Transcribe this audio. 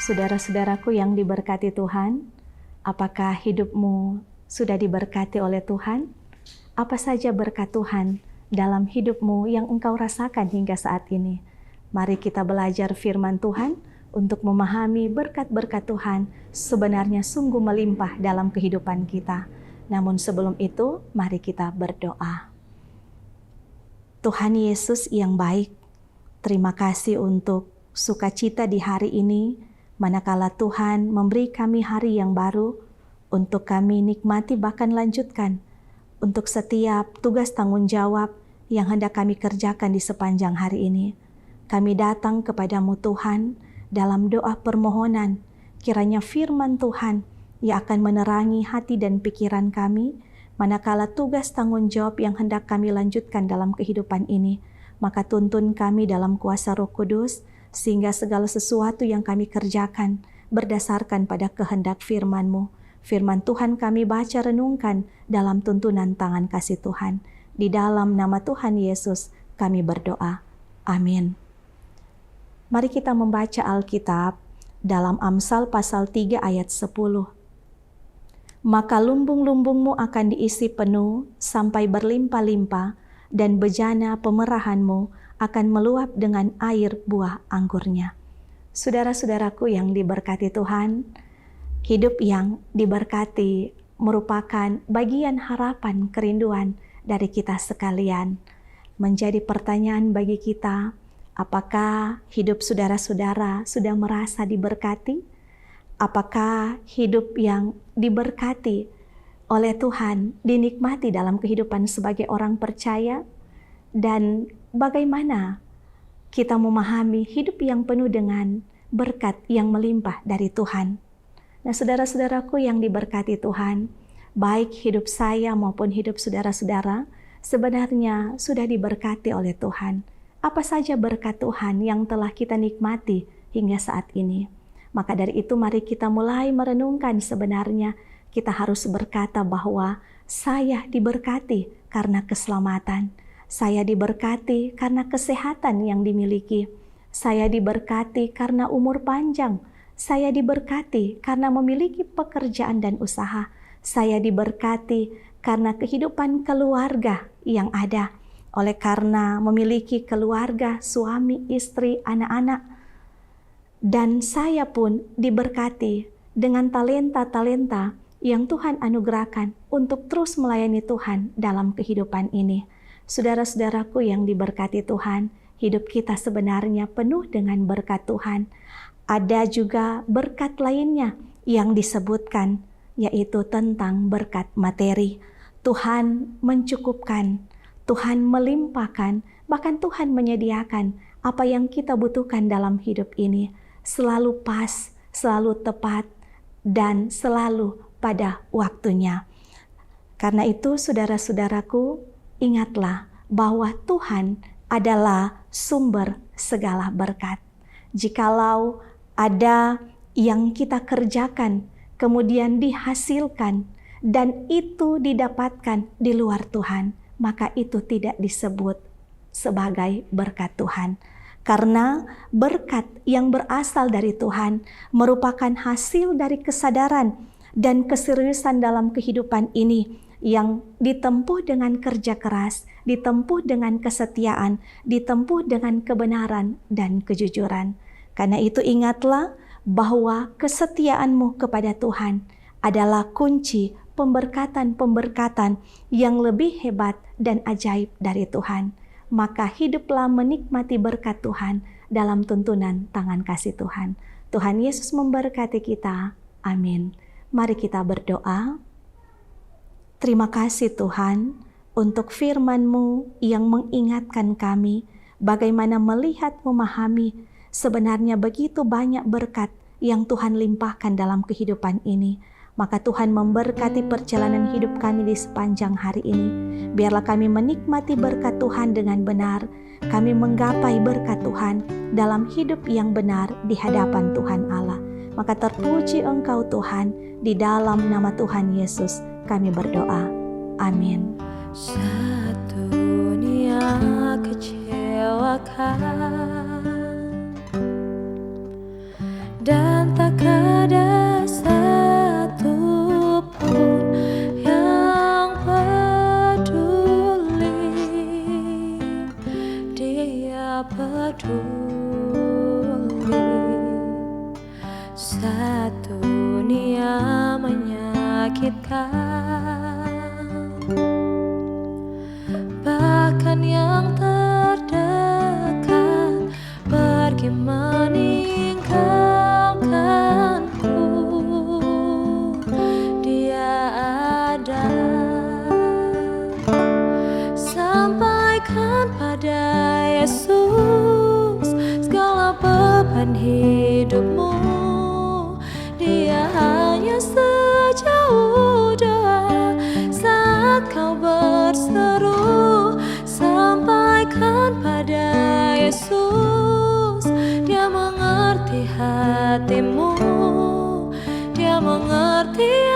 Saudara-saudaraku yang diberkati Tuhan, apakah hidupmu sudah diberkati oleh Tuhan? Apa saja berkat Tuhan dalam hidupmu yang engkau rasakan hingga saat ini? Mari kita belajar firman Tuhan untuk memahami berkat-berkat Tuhan sebenarnya sungguh melimpah dalam kehidupan kita. Namun sebelum itu, mari kita berdoa. Tuhan Yesus yang baik, terima kasih untuk sukacita di hari ini, manakala Tuhan memberi kami hari yang baru untuk kami nikmati bahkan lanjutkan untuk setiap tugas tanggung jawab yang hendak kami kerjakan di sepanjang hari ini. Kami datang kepadamu Tuhan dalam doa permohonan, kiranya firman Tuhan yang akan menerangi hati dan pikiran kami, manakala tugas tanggung jawab yang hendak kami lanjutkan dalam kehidupan ini. Maka tuntun kami dalam kuasa Roh Kudus, sehingga segala sesuatu yang kami kerjakan berdasarkan pada kehendak firman-Mu. Firman Tuhan kami baca renungkan dalam tuntunan tangan kasih Tuhan. Di dalam nama Tuhan Yesus kami berdoa. Amin. Mari kita membaca Alkitab dalam Amsal pasal 3 ayat 10. Maka lumbung-lumbungmu akan diisi penuh sampai berlimpah-limpah, dan bejana pemerahanmu akan meluap dengan air buah anggurnya. Saudara-saudaraku yang diberkati Tuhan, hidup yang diberkati merupakan bagian harapan kerinduan dari kita sekalian. Menjadi pertanyaan bagi kita, apakah hidup saudara-saudara sudah merasa diberkati? Apakah hidup yang diberkati oleh Tuhan dinikmati dalam kehidupan sebagai orang percaya? Dan bagaimana kita memahami hidup yang penuh dengan berkat yang melimpah dari Tuhan? Nah, saudara-saudaraku yang diberkati Tuhan, baik hidup saya maupun hidup saudara-saudara sebenarnya sudah diberkati oleh Tuhan. Apa saja berkat Tuhan yang telah kita nikmati hingga saat ini? Maka dari itu mari kita mulai merenungkan, sebenarnya kita harus berkata bahwa saya diberkati karena keselamatan. Saya diberkati karena kesehatan yang dimiliki. Saya diberkati karena umur panjang. Saya diberkati karena memiliki pekerjaan dan usaha. Saya diberkati karena kehidupan keluarga yang ada. Oleh karena memiliki keluarga, suami, istri, anak-anak. Dan saya pun diberkati dengan talenta-talenta yang Tuhan anugerahkan untuk terus melayani Tuhan dalam kehidupan ini. Saudara-saudaraku yang diberkati Tuhan, hidup kita sebenarnya penuh dengan berkat Tuhan. Ada juga berkat lainnya yang disebutkan, yaitu tentang berkat materi. Tuhan mencukupkan, Tuhan melimpahkan, bahkan Tuhan menyediakan apa yang kita butuhkan dalam hidup ini. Selalu pas, selalu tepat, dan selalu pada waktunya. Karena itu saudara-saudaraku, ingatlah bahwa Tuhan adalah sumber segala berkat. Jikalau ada yang kita kerjakan, kemudian dihasilkan, dan itu didapatkan di luar Tuhan, maka itu tidak disebut sebagai berkat Tuhan. Karena berkat yang berasal dari Tuhan merupakan hasil dari kesadaran dan keseriusan dalam kehidupan ini, yang ditempuh dengan kerja keras, ditempuh dengan kesetiaan, ditempuh dengan kebenaran dan kejujuran. Karena itu ingatlah bahwa kesetiaanmu kepada Tuhan adalah kunci pemberkatan-pemberkatan yang lebih hebat dan ajaib dari Tuhan. Maka hiduplah menikmati berkat Tuhan dalam tuntunan tangan kasih Tuhan. Tuhan Yesus memberkati kita. Amin. Mari kita berdoa. Terima kasih Tuhan untuk firman-Mu yang mengingatkan kami bagaimana melihat, memahami sebenarnya begitu banyak berkat yang Tuhan limpahkan dalam kehidupan ini. Maka Tuhan memberkati perjalanan hidup kami di sepanjang hari ini. Biarlah kami menikmati berkat Tuhan dengan benar. Kami menggapai berkat Tuhan dalam hidup yang benar di hadapan Tuhan Allah. Maka terpuji Engkau Tuhan, di dalam nama Tuhan Yesus kami berdoa. Amin. Saat dunia kecewakan dan tak peduli. Saat dunia menyakitkan, bahkan yang terdekat pergi meninggalkanku, Dia ada. Sampaikan pada Yesus segala beban hidupmu. Dia hanya sejauh doa saat kau berseru. Sampaikan pada Yesus, Dia mengerti hatimu, Dia mengerti